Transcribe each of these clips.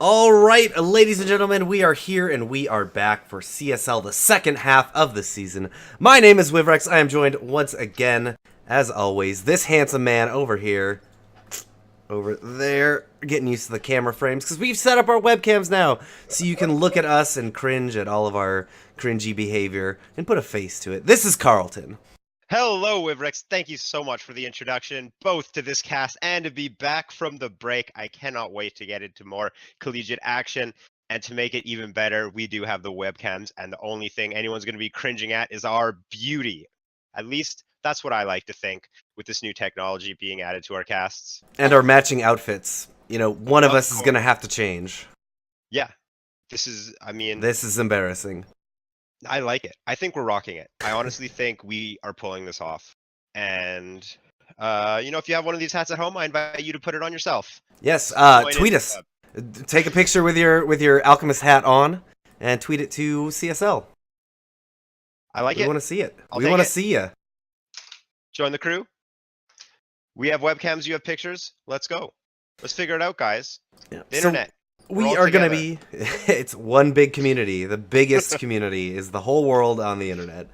All right, ladies and gentlemen, we are here and we are back for CSL, the second half of the season. My name is Wivrex. I am joined once again, as always, this handsome man over here, over there, getting used to the camera frames, because we've set up our webcams now, so you can look at us and cringe at all of our cringy behavior and put a face to it. This is Carlton. Hello, Wivrex. Thank you so much for the introduction, both to this cast and to be back from the break. I cannot wait to get into more collegiate action. And to make it even better, we do have the webcams, and the only thing anyone's going to be cringing at is our beauty. At least that's what I like to think with this new technology being added to our casts. And our matching outfits. You know, one of us is course. going to have to change. Yeah, this is, I mean, This is embarrassing. I like it. I think we're rocking it. I honestly think we are pulling this off. And, if you have one of these hats at home, I invite you to put it on yourself. Yes, tweet us. Take a picture with your alchemist hat on and tweet it to CSL. I like it. We want to see it. I'll We take want to it. see you. Join the crew. We have webcams, you have pictures. Let's go. Let's figure it out, guys. Yeah. The internet. We all are going to together. be, it's one big community. The biggest community is the whole world on the internet.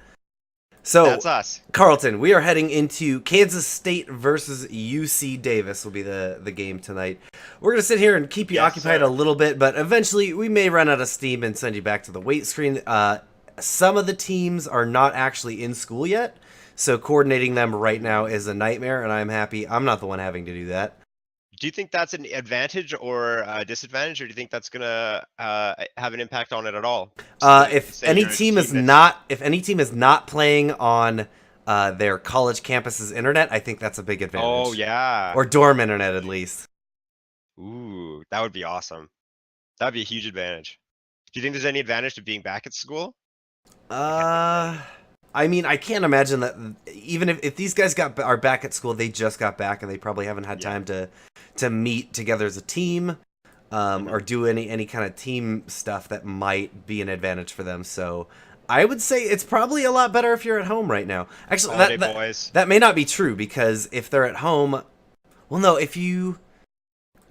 So, That's us. Carlton, we are heading into Kansas State versus UC Davis will be the game tonight. We're going to sit here and keep you Yes, occupied sir. a little bit, but eventually we may run out of steam and send you back to the wait screen. Some of the teams are not actually in school yet, so coordinating them right now is a nightmare, and I'm happy I'm not the one having to do that. Do you think that's an advantage or a disadvantage, or do you think that's gonna have an impact on it at all? If Say any you're a team is that's- not playing on their college campus's internet, I think that's a big advantage. Oh yeah. Or dorm internet at least. Ooh, that would be awesome. That'd be a huge advantage. Do you think there's any advantage to being back at school? I mean, I can't imagine that even if these guys are back at school, they just got back and they probably haven't had time to meet together as a team, or do any kind of team stuff that might be an advantage for them. So I would say it's probably a lot better if you're at home right now. Actually, Holiday boys. that may not be true, because if they're at home, well, no, if you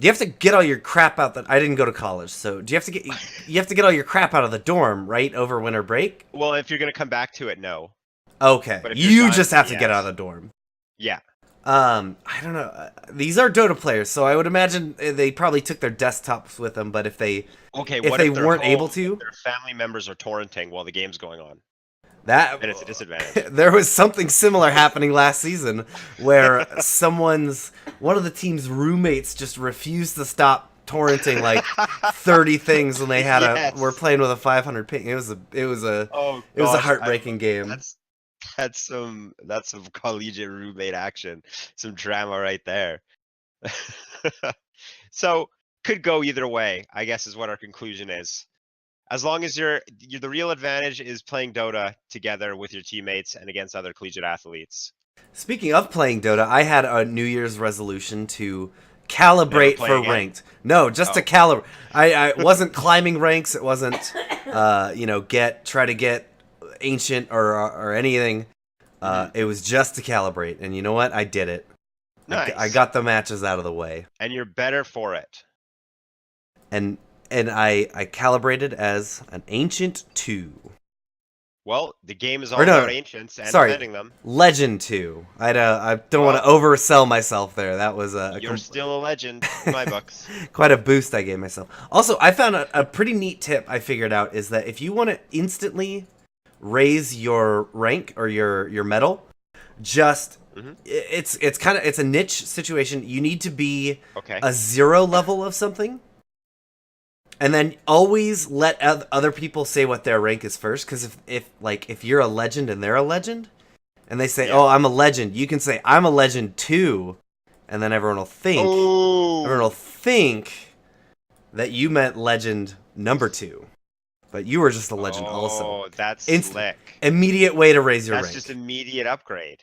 have to get all your crap out. That I didn't go to college, so you have to get all your crap out of the dorm, right, over winter break? Well, if you're gonna come back to it, no. Okay, But if you're you done, just have to yes. get out of the dorm. Yeah. I don't know. These are Dota players, so I would imagine they probably took their desktops with them. But if they Okay. if What they if they're weren't home, able to, their family members are torrenting while the game's going on? that Then it's a disadvantage. there was something similar happening last season where one of the team's roommates just refused to stop torrenting like 30 things when they had Yes. were playing with a 500 ping. It was a Oh, gosh, heartbreaking game. That's some collegiate roommate action, some drama right there. So could go either way, I guess, is what our conclusion is. As long as the real advantage is playing Dota together with your teammates and against other collegiate athletes. Speaking of playing Dota, I had a New Year's resolution to calibrate play for again? ranked. No, just to calibrate. I wasn't climbing ranks. It wasn't, try to get ancient or anything. It was just to calibrate, and you know what? I did it. Nice. I got the matches out of the way, And you're better for it. and I calibrated as an ancient 2. Well, the game is all Or no, about ancients and sorry. defending them. Legend 2. I don't want to oversell myself there. That was You're still a legend in my books. quite a boost I gave myself. Also, I found a pretty neat tip I figured out is that if you want to instantly raise your rank or your medal, just it's a niche situation. You need to be Okay. a 0 level of something, and then always let other people say what their rank is first. Because if you're a legend and they're a legend, and they say, "Oh, I'm a legend," you can say, "I'm a legend too," and then everyone will think that you meant legend number 2, but you were just a legend also. Oh, that's Instant- slick. Immediate way to raise your That's rank. just immediate upgrade.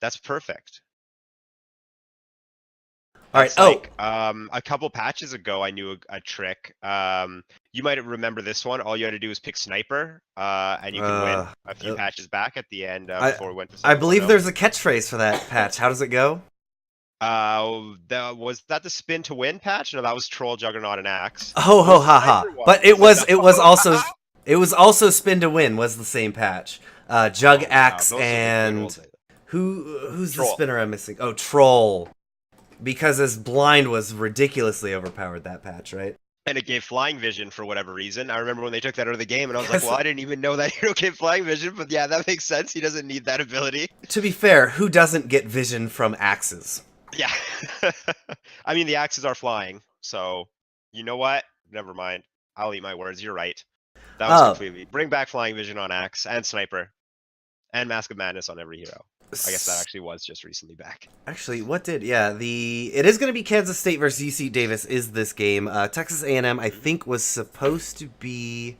That's perfect. All right. That's a couple patches ago, I knew a trick. You might remember this one. All you had to do was pick sniper, and you could win a few patches back at the end before we went to. I believe 7.0. there's a catchphrase for that patch. How does it go? Was that the spin to win patch? No, that was Troll, Juggernaut, and Axe. Ho It ho was the ha ha. Sniper one. But it was also spin to win was the same patch. Jug Oh wow, Axe those are the good old and days. who's the Troll. spinner I'm missing? Oh, Troll. Because his blind was ridiculously overpowered that patch, right? And it gave flying vision for whatever reason. I remember when they took that out of the game, and I was like, Yes. well, I didn't even know that hero gave flying vision, but yeah, that makes sense. He doesn't need that ability. To be fair, who doesn't get vision from axes? Yeah. I mean, the axes are flying, so you know what? Never mind. I'll eat my words. You're right. That was Oh, completely. Bring back flying vision on Axe and Sniper and Mask of Madness on every hero. I guess that actually was just recently back. actually, what did? Yeah, it is going to be Kansas State versus UC Davis. Is this game? Texas A&M, I think, was supposed to be,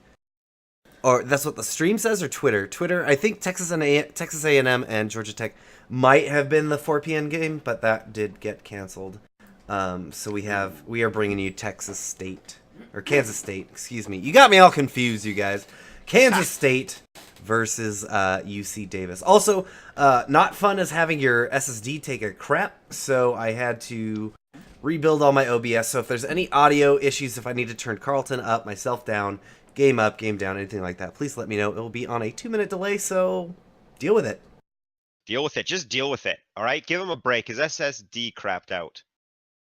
or that's what the stream says, or Twitter. Twitter, I think Texas A&M and Georgia Tech might have been the 4 p.m. game, but that did get canceled. So we are bringing you Texas State or Kansas State. Excuse me. You got me all confused, you guys. Kansas State versus UC Davis. Also, not fun as having your SSD take a crap, so I had to rebuild all my OBS. So if there's any audio issues, if I need to turn Carlton up, myself down, game up, game down, anything like that, please let me know. It will be on a 2-minute delay, so deal with it. Deal with it. Just deal with it. All right. Give him a break. His SSD crapped out.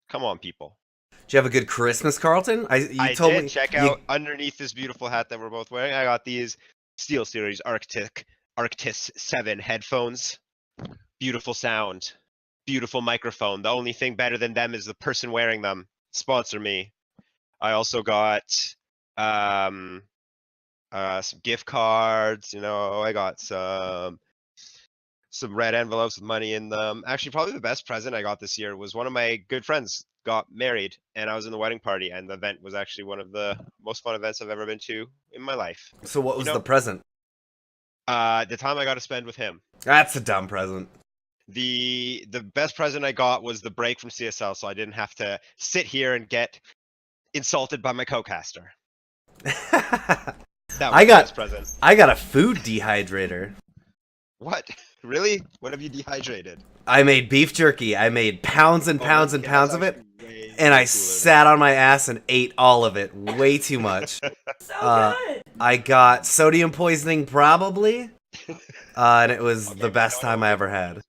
Come on, people. Did you have a good Christmas, Carlton? I told did me check out underneath this beautiful hat that we're both wearing. I got these SteelSeries Arctis 7 headphones. Beautiful sound. Beautiful microphone. The only thing better than them is the person wearing them. Sponsor me. I also got some gift cards. You know, I got some red envelopes with money in them. Actually, probably the best present I got this year was one of my good friends got married, and I was in the wedding party, and the event was actually one of the most fun events I've ever been to in my life. So what was the present? The time I got to spend with him. That's a dumb present. The best present I got was the break from CSL, so I didn't have to sit here and get insulted by my co-caster. That was the best present. I got a food dehydrator. What? Really? What have you dehydrated? I made beef jerky. I made pounds and pounds and pounds of it. And I sat on my ass and ate all of it. Way too much. So good. I got sodium poisoning probably. And it was the best time I ever had.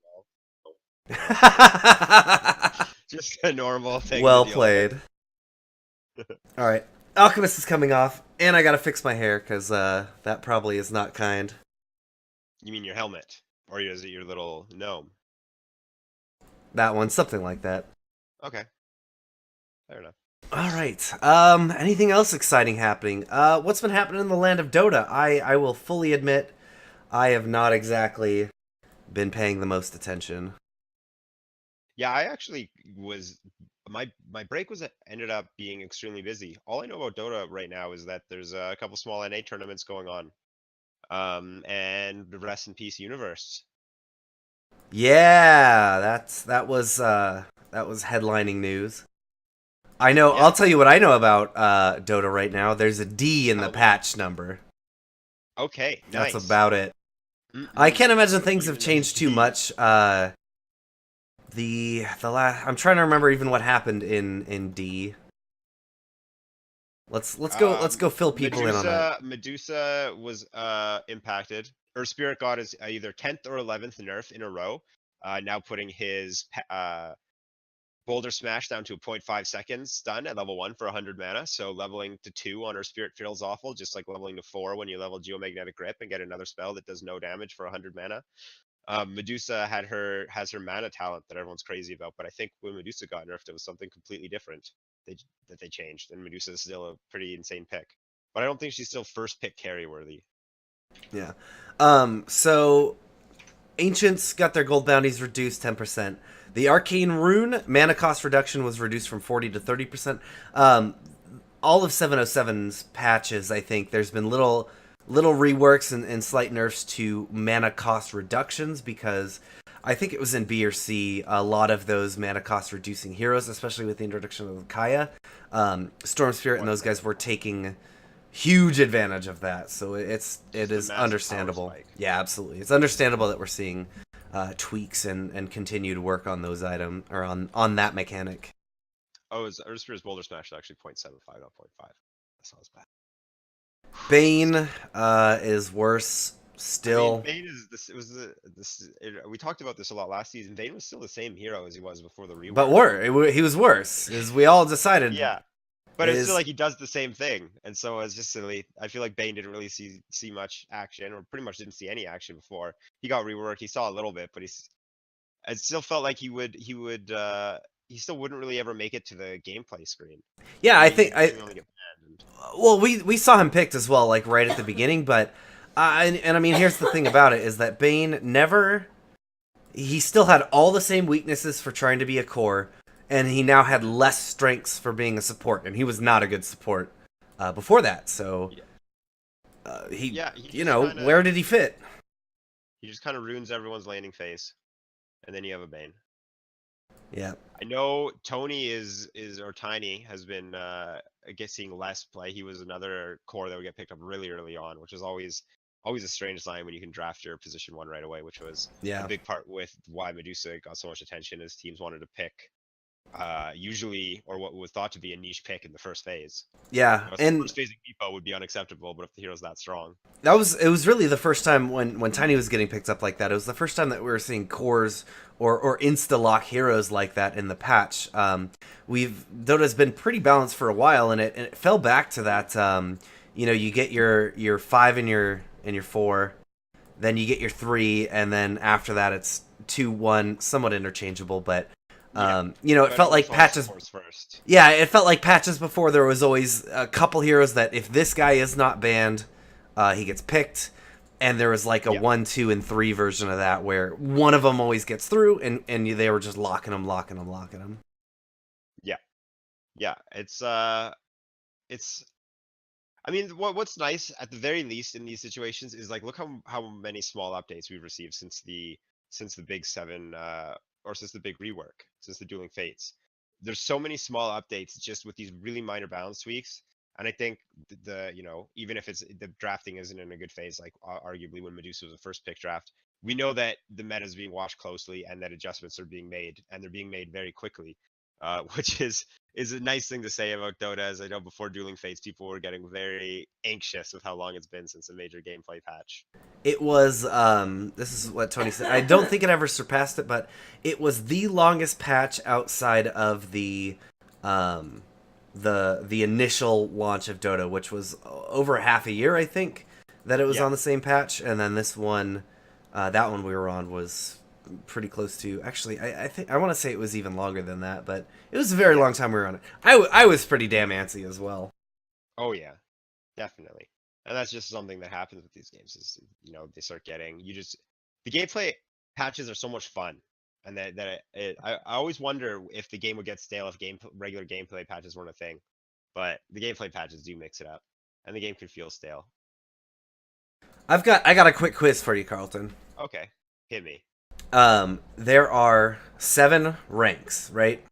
Just a normal thing. Well played. Alright. Alchemist is coming off. And I gotta fix my hair because that probably is not kind. You mean your helmet? Or is it your little gnome? That one. Something like that. Okay. Fair enough. All right. Anything else exciting happening? What's been happening in the land of Dota? I will fully admit, I have not exactly been paying the most attention. Yeah, I actually was. My break was ended up being extremely busy. All I know about Dota right now is that there's a couple small NA tournaments going on. And rest in peace, Universe. Yeah, that was headlining news. I know. Yeah. I'll tell you what I know about Dota right now. There's a D in the patch number. Okay, nice. That's about it. I can't imagine things have changed too much. The last I'm trying to remember even what happened in D. Let's go fill people in on that. Medusa was impacted. Her Spirit God is either 10th or 11th nerf in a row. Now putting his Boulder Smash down to a 0.5 seconds stun at level 1 for 100 mana. So leveling to 2 on her Spirit feels awful, just like leveling to 4 when you level Geomagnetic Grip and get another spell that does no damage for 100 mana. Medusa has her mana talent that everyone's crazy about, but I think when Medusa got nerfed, it was something completely different that they changed, and Medusa is still a pretty insane pick. But I don't think she's still first pick carry worthy. Yeah. So Ancients got their gold bounties reduced 10%. The Arcane Rune mana cost reduction was reduced from 40 to 30%. All of 707's patches, I think, there's been little reworks and slight nerfs to mana cost reductions because I think it was in B or C, a lot of those mana cost reducing heroes, especially with the introduction of Kaya, Storm Spirit and those guys were taking huge advantage of that. So it is understandable. Yeah, absolutely. It's understandable that we're seeing tweaks and continued work on those item or on that mechanic. Oh, his Spear's Boulder Smash is actually 0.75, not 0.5. That's not as bad. Bane is worse I mean, still. Bane is this. It was we talked about this a lot last season. Bane was still the same hero as he was before the But rework. he was worse, as we all decided. Yeah, but it's still Is like he does the same thing, and so it's just silly. I feel like Bane didn't really see much action, or pretty much didn't see any action before he got reworked. He saw a little bit, but it still felt like he still wouldn't really ever make it to the gameplay screen. yeah, I think He'd I really only get banned. And, well we saw him picked as well, like right at the beginning, but and I mean here's the thing about it is that Bane never he still had all the same weaknesses for trying to be a core, and he now had less strengths for being a support, and he was not a good support before that. So he just kind of where did he fit? ruins everyone's landing phase, and then you have a Bane. Yeah. I know Tony or Tiny has been seeing less play. He was another core that would get picked up really early on, which is always a strange sign when you can draft your position 1 right away, which was a big part with why Medusa got so much attention, as teams wanted to pick usually, or what was thought to be a niche pick in the first phase. Yeah, and first phase Depot would be unacceptable, but if the hero's that strong. it was really the first time when Tiny was getting picked up like that. It was the first time that we were seeing cores or insta lock heroes like that in the patch. Dota's been pretty balanced for a while, and it fell back to that. You get your 5 and your 4, then you get your 3, and then after that it's 2, 1, somewhat interchangeable, but. It felt like patches. First. Yeah, it felt like patches before. There was always a couple heroes that if this guy is not banned, he gets picked, and there was like a 1, 2, and 3 version of that where one of them always gets through, and they were just locking him. Yeah. It's. I mean, what's nice at the very least in these situations is like look how many small updates we've received since the big 7 or since the big rework, since the Dueling Fates. There's so many small updates just with these really minor balance tweaks. And I think even if the drafting isn't in a good phase, like arguably when Medusa was a first pick draft, we know that the meta is being watched closely and that adjustments are being made, and they're being made very quickly, which is a nice thing to say about Dota. As I know before Dueling Fates, people were getting very anxious with how long it's been since a major gameplay patch. It was this is what Tony said. I don't think it ever surpassed it, but it was the longest patch outside of the initial launch of Dota, which was over half a year, I think, that it was on the same patch, and then this one, that one we were on was pretty close to. Actually, I think I want to say it was even longer than that, but it was a very long time we were on it. I was pretty damn antsy as well. Oh yeah, definitely. And that's just something that happens with these games is, they start getting, the gameplay patches are so much fun. And I always wonder if the game would get stale if regular gameplay patches weren't a thing. But the gameplay patches do mix it up. And the game can feel stale. I got a quick quiz for you, Carlton. Okay, hit me. There are 7 ranks, right?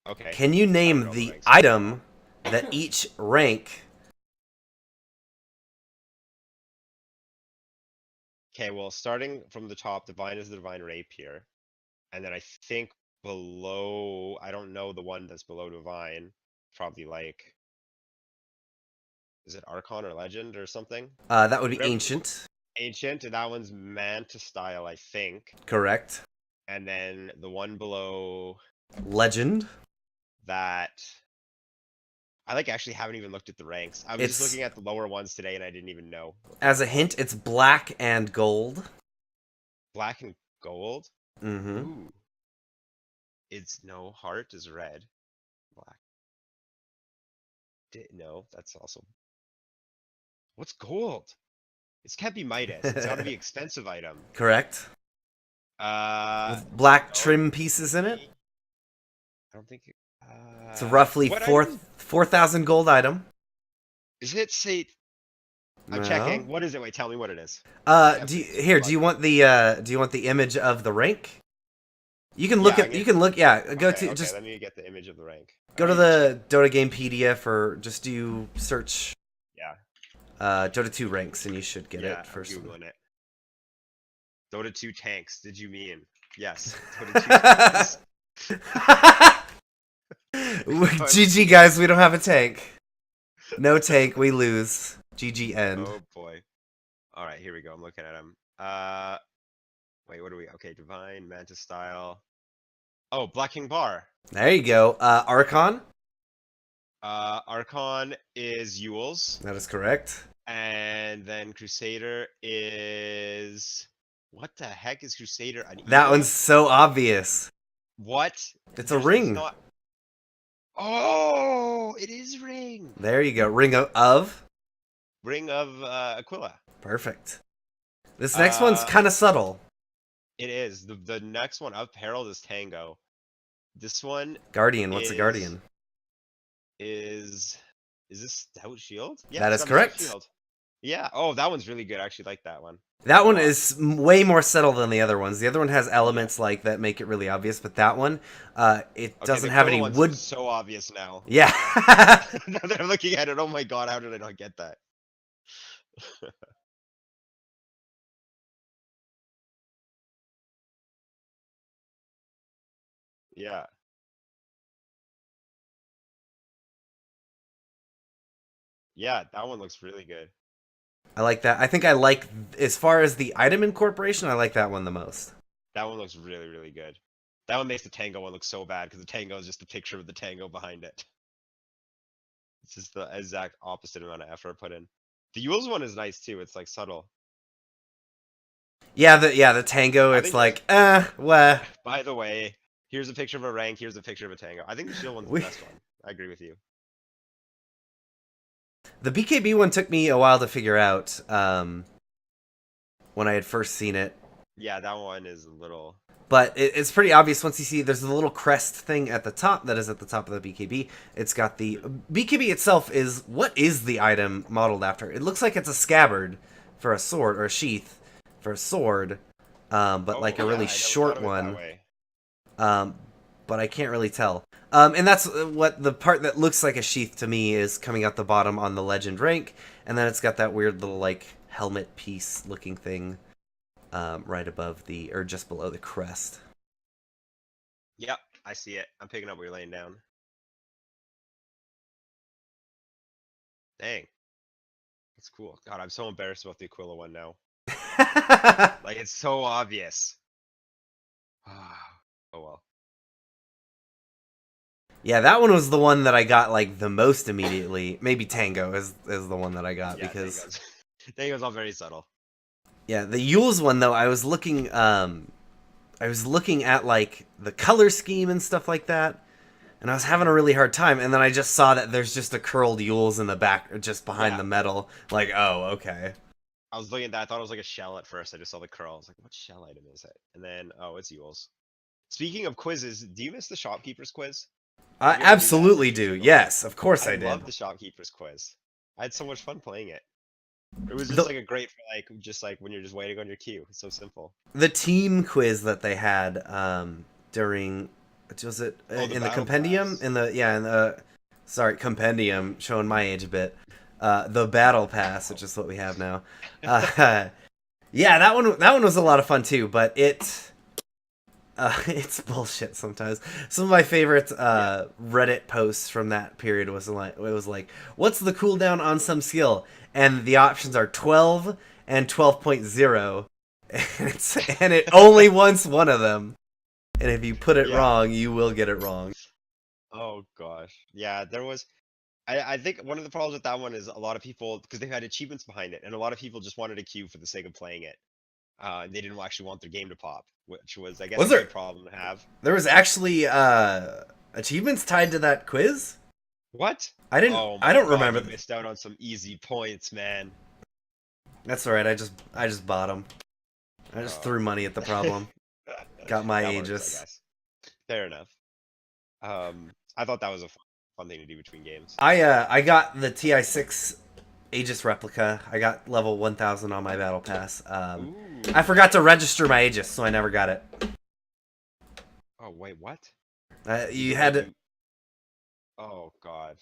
Okay. Can you name the item that each rank... Okay, well, starting from the top, Divine is the Divine Rapier. And then I think below, I don't know the one that's below Divine. Probably like, is it Archon or Legend or something? That would be Ancient. Ancient, and that one's Manta style, I think. Correct. And then the one below Legend. that, I actually haven't even looked at the ranks. I was just looking at the lower ones today and I didn't even know. As a hint, it's black and gold. Black and gold? Mm-hmm. Ooh. Heart is red. Black. No, that's also. What's gold? It can't be Midas. It's got to be expensive item. Correct. With black trim pieces in it. I don't think. It's a roughly 4,000 gold item. Is it say? I'm checking. What is it? Wait, tell me what it is. Do you want the image of the rank? You can look at. You can look. Yeah. Go to. Just let me get the image of the rank. Go to the Dota Gamepedia for just do search. Yeah. Dota 2 ranks, and you should get it first. I'm Googling it. Dota 2 tanks, did you mean? Yes, Dota 2 tanks. GG guys, we don't have a tank. No tank, we lose. GG end. Oh boy. All right, here we go. I'm looking at him. Wait, what are we? Okay, Divine, Mantis style. Oh, Black King Bar. There you go. Archon? Archon is Yules, That is correct. and then Crusader is what the heck is Crusader? An That eagle? one's so obvious. What? It's a It's ring. not. Oh, it is Ring. There you go. Ring of? Ring of Aquila. Perfect. This next one's Uh, kind of subtle. It is. The next one up Herald is Tango. This one Guardian, what's a is guardian? is this Stout Shield? Yeah, That it's is got a Stout correct. Shield. Yeah. Oh, that one's really good. I actually like that one. That one Wow. is way more subtle than the other ones. The other one has elements like that make it really obvious, but that one, it Okay, doesn't the have Aquila any one's wood. so obvious now. Yeah. Now that I'm looking at it, oh my god, how did I not get that? Yeah. Yeah, that one looks really good. I like that. I think I like, as far as the item incorporation, I like that one the most. That one looks really, really good. That one makes the Tango one look so bad because the Tango is just a picture of the Tango behind it. It's just the exact opposite amount of effort put in. The Yules one is nice too. It's like subtle. Yeah, the tango, I it's think like, well. by the way, here's a picture of a rank, here's a picture of a Tango. I think the shield one's the We, best one. I agree with you. the BKB one took me a while to figure out when I had first seen it. Yeah, that one is a little. But it's pretty obvious once you see there's a little crest thing at the top that is at the top of the BKB. It's got the BKB itself is, what is the item modeled after? It looks like it's a scabbard for a sword, or a sheath for a sword, but like a Oh, yeah, I really never short thought of it that one. way. But I can't really tell. And that's what the part that looks like a sheath to me is coming out the bottom on the legend rank, and then it's got that weird little like helmet piece looking thing right above the, or just below the crest. Yep, I see it. I'm picking up what you're laying down. Dang, that's cool. God, I'm so embarrassed about the Aquila one now. Like, it's so obvious. Oh well. Yeah, that one was the one that I got like the most immediately. Maybe Tango is the one that I got Yeah, because Tango's. Tango's all very subtle. yeah, the Yules one though, I was looking at like the color scheme and stuff like that, and I was having a really hard time, and then I just saw that there's just a curled Yules in the back, just behind Yeah. the metal. Like, oh, okay. I was looking at that. I thought it was like a shell at first. I just saw the curl. I was like, what shell item is it? And then, oh, it's Yules. Speaking of quizzes, do you miss the shopkeeper's quiz? I You ever do that? absolutely do. Yes, of course I I did. love the shopkeeper's quiz. I had so much fun playing it. It was The- just like a great for like just like when you're just waiting on your queue. It's so simple. The team quiz that they had during, was it Oh, the in the battle compendium, pass. in the sorry, compendium, showing my age a bit, the battle pass, which is what we have now. Yeah, that one was a lot of fun too, but it's bullshit sometimes. Some of my favorite Reddit posts from that period was like, what's the cooldown on some skill? And the options are 12 and 12.0. And it only wants one of them. And if you put it Yeah. wrong, you will get it wrong. Oh gosh. Yeah, there was I think one of the problems with that one is a lot of people because they had achievements behind it, and a lot of people just wanted a queue for the sake of playing it. They didn't actually want their game to pop, which was I guess Was a there- good problem to have. There was actually achievements tied to that quiz? What? I didn't Oh I my don't God, remember. you missed out on some easy points, man. That's all right. I just bought them. I just Oh. threw money at the problem. Got my That works, I Aegis. guess. Fair enough. I thought that was a fun thing to do between games. I got the TI6 Aegis replica. I got level 1000 on my battle pass. Ooh. I forgot to register my Aegis, so I never got it. Oh wait, what? You had to. Oh God.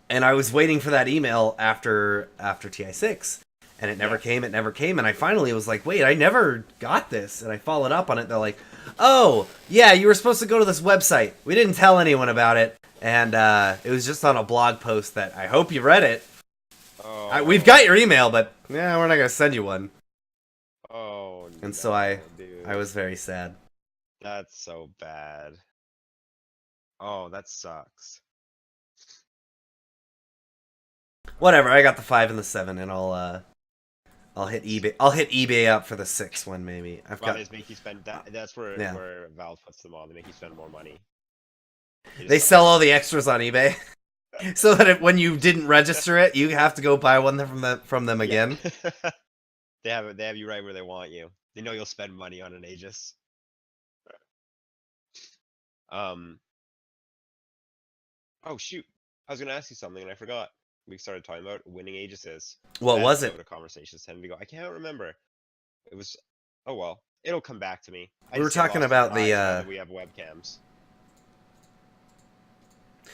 and I was waiting for that email after TI6, and it never Yeah. came. It never came, and I finally was like, "Wait, I never got this." And I followed up on it. They're like, "Oh, yeah, you were supposed to go to this website. We didn't tell anyone about it, and it was just on a blog post that I hope you read it. We've got your email, but yeah, we're not gonna send you one." Oh And no, so I dude. was very sad. That's so bad. Oh, that sucks. Whatever. I got the 5 and the 7, and I'll hit eBay. I'll hit eBay up for the 6 one maybe. I've Well, got. they make you spend that. That's where Yeah. Valve puts them on. They make you spend more money. They sell all the extras on eBay, so that when you didn't register it, you have to go buy one from them Yeah. again. They have you right where they want you. They know you'll spend money on an Aegis. Um. Oh shoot! I was gonna ask you something and I forgot. We started talking about winning Aegises. What As was it? Dota conversations tend to go. I can't remember. It was. Oh well, it'll come back to me. I We were just get talking lost in about the eyes now the. that we have webcams.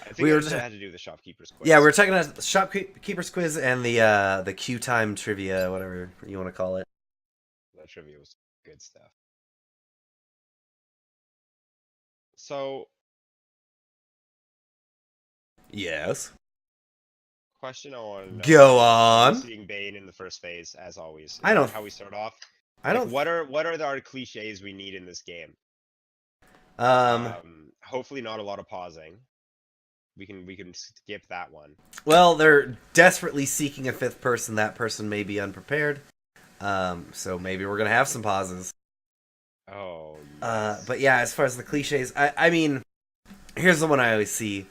I think We I were said I just, had to do the shopkeeper's quiz. yeah, we were talking about shopkeeper's quiz and the queue time trivia, whatever you want to call it. That trivia was good stuff. So, Yes. question I want to know. Go Are we on. seeing Bane in the first phase as always? Is I that don't. how we start off? I Like, don't. what are our cliches we need in this game? Um. Hopefully not a lot of pausing. We can skip that one. Well, they're desperately seeking a fifth person. That person may be unprepared. So maybe we're gonna have some pauses. Oh yes. But yeah, as far as the cliches, I mean, here's the one I always see: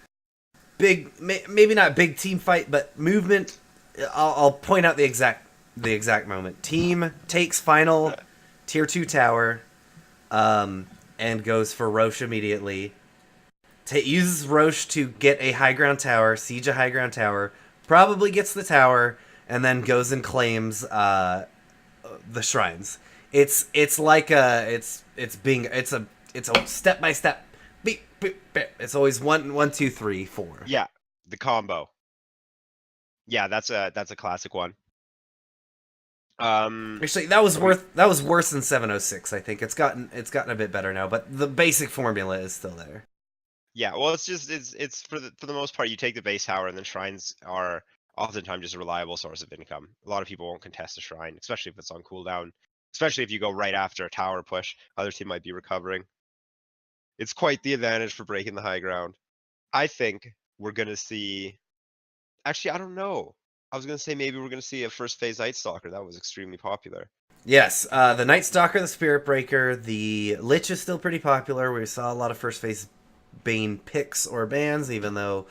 big, maybe not big team fight, but movement. I'll point out the exact moment. Team takes final tier 2 tower, and goes for Roche immediately. Uses Roche to get a high ground tower, siege a high ground tower, probably gets the tower, and then goes and claims the shrines. It's like it's a step by step. Beep, beep, beep. It's always one, two, three, four. Yeah, the combo. Yeah, that's a classic one. Actually, that was worse than 706. I think it's gotten a bit better now, but the basic formula is still there. Yeah, well, it's for the most part you take the base tower and then shrines are oftentimes just a reliable source of income. A lot of people won't contest a shrine, especially if it's on cooldown. Especially if you go right after a tower push, other team might be recovering. It's quite the advantage for breaking the high ground. I think we're gonna see. Actually, I don't know. I was gonna say maybe we're gonna see a first phase Ice Stalker. That was extremely popular. Yes, the Night Stalker, the Spirit Breaker, the Lich is still pretty popular. We saw a lot of first phase Bane picks or bans, even though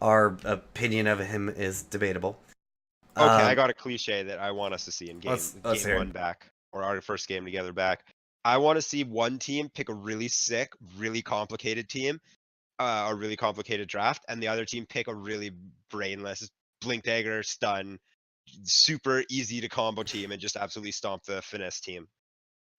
our opinion of him is debatable. Okay, I got a cliche that I want us to see in let's game hear it. one back, or our first game together back. I want to see one team pick a really sick, really complicated team, a really complicated draft, and the other team pick a really brainless, blink dagger, stun, super easy to combo team and just absolutely stomp the finesse team.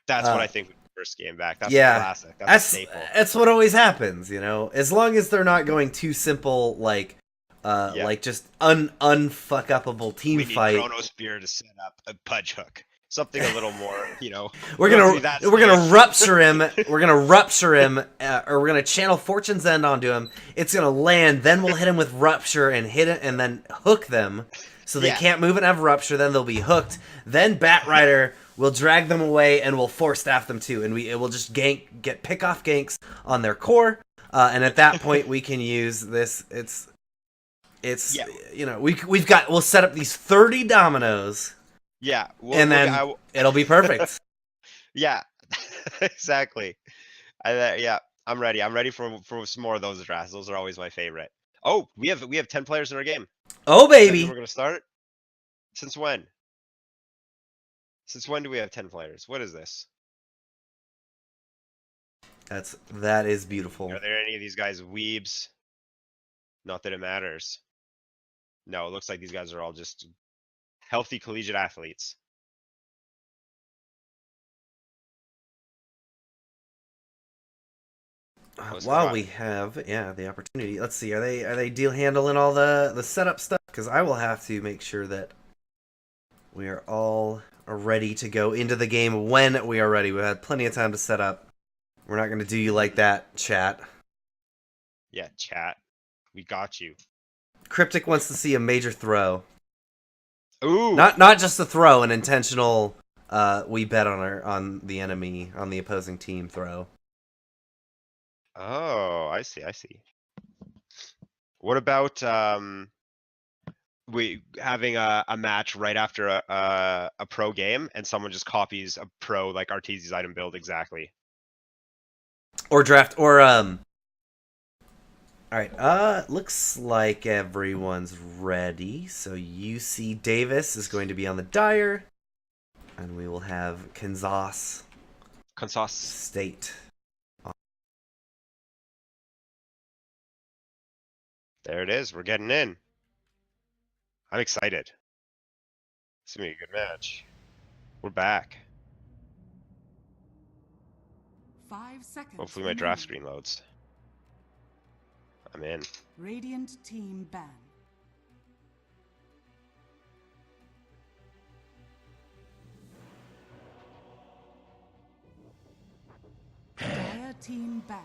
That's what I think with the first game back. That's a Yeah, classic. That's a staple. that's what always happens, As long as they're not going too simple, like Yeah. like just unfuck upable team We need fight. Chrono Spear to set up a pudge hook. Something a little more, We're gonna rupture him. We're gonna rupture him, or we're gonna channel Fortune's End onto him. It's gonna land. Then we'll hit him with rupture and hit it, and then hook them, so they Yeah. can't move and have rupture. Then they'll be hooked. Then Bat Rider will drag them away, and we'll force staff them too. And it will just get pick off ganks on their core. And at that point, we can use this. It's we'll set up these 30 dominoes. Yeah. And then it'll be perfect. Yeah, exactly. Yeah, I'm ready. I'm ready for some more of those drafts. Those are always my favorite. Oh, we have 10 players in our game. Oh, Does that mean baby. we're gonna start? Since when? Since when do we have 10 players? What is this? That is beautiful. Are there any of these guys weebs? Not that it matters. No, it looks like these guys are all just healthy collegiate athletes. Close to While 5. we have the opportunity, let's see. Are they deal handling all the setup stuff? Because I will have to make sure that we are all ready to go into the game when we are ready. We had plenty of time to set up. We're not going to do you like that, chat. Yeah, chat. We got you. Cryptic wants to see a major throw. Ooh. Not just a throw, an intentional. We bet on the enemy, on the opposing team throw. Oh, I see. I see. What about we having a match right after a pro game and someone just copies a pro like Arteezy's item build exactly? Or draft or Alright, looks like everyone's ready. So UC Davis is going to be on the Dire. And we will have Kansas Kansas. State. There it is. We're getting in. I'm excited. It's gonna be a good match. We're back. 5 seconds. Hopefully my draft screen loads. I'm in. Radiant team ban. Dire team ban.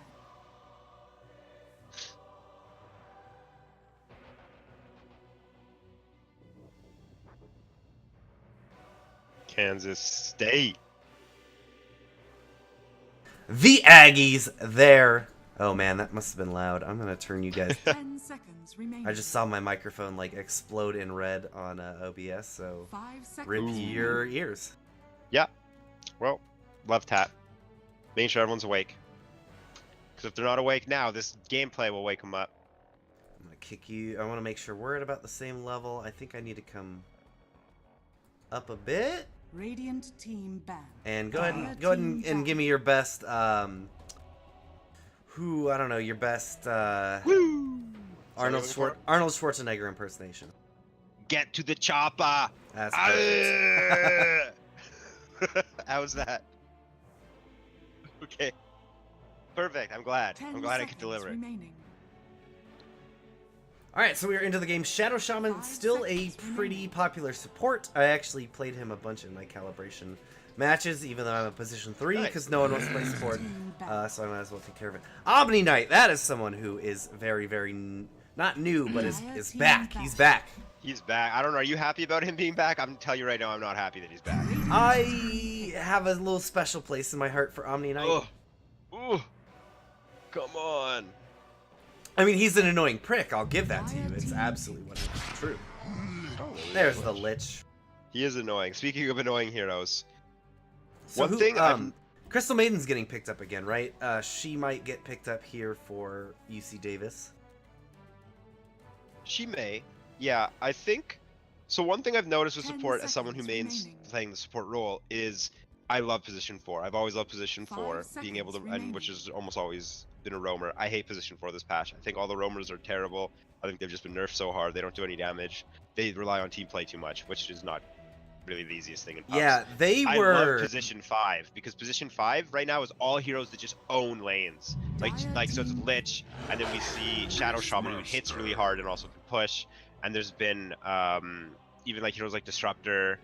Kansas State. The Aggies there. Oh man, that must have been loud. I'm gonna turn you guys. 10 seconds remaining. I just saw my microphone like explode in red on OBS, so 5 seconds. rip remaining. your ears. Yeah. Well, love tap. Making sure everyone's awake. Because if they're not awake now, this gameplay will wake them up. I'm gonna kick you. I want to make sure we're at about the same level. I think I need to come up a bit. Radiant team ban. And go ahead and give me your best. I don't know, your best Woo! Arnold Schwarzenegger impersonation. Get to the chopper. That's perfect. How's that? Okay. Perfect. I'm glad. 10 I'm glad I seconds could deliver it. remaining. Alright, so we are into the game. Shadow Shaman, 5 still a seconds pretty remaining. popular support. I actually played him a bunch in my calibration matches, even though I'm a position 3, Nice. because no one wants to play support. Team ban. So I might as well take care of it. Omni Knight, that is someone who is very, very, not new, but is back. He's back. He's back. I don't know. Are you happy about him being back? I'm gonna tell you right now, I'm not happy that he's back. I have a little special place in my heart for Omni Knight. Oh. Ooh. Come on. I mean, he's an annoying prick. I'll give that to you. It's absolutely 100% true. There's the Lich. He is annoying. Speaking of annoying heroes, So one thing I'm- Crystal Maiden's getting picked up again, right? She might get picked up here for UC Davis. she may. Yeah, I think. So one thing I've noticed with 10 support as someone who seconds mains remaining. playing the support role is I love position 4. I've always loved position 4, 5 being able to, seconds and which remaining. has almost always been a roamer. I hate position 4 this patch. I think all the roamers are terrible. I think they've just been nerfed so hard. They don't do any damage. They rely on team play too much, which is not really the easiest thing in pubs. Yeah, they I were. love position 5 because position 5 right now is all heroes that just own lanes. Like so it's Lich, and then we see Shadow Shaman who hits really hard and also can push. And there's been even like heroes like Disruptor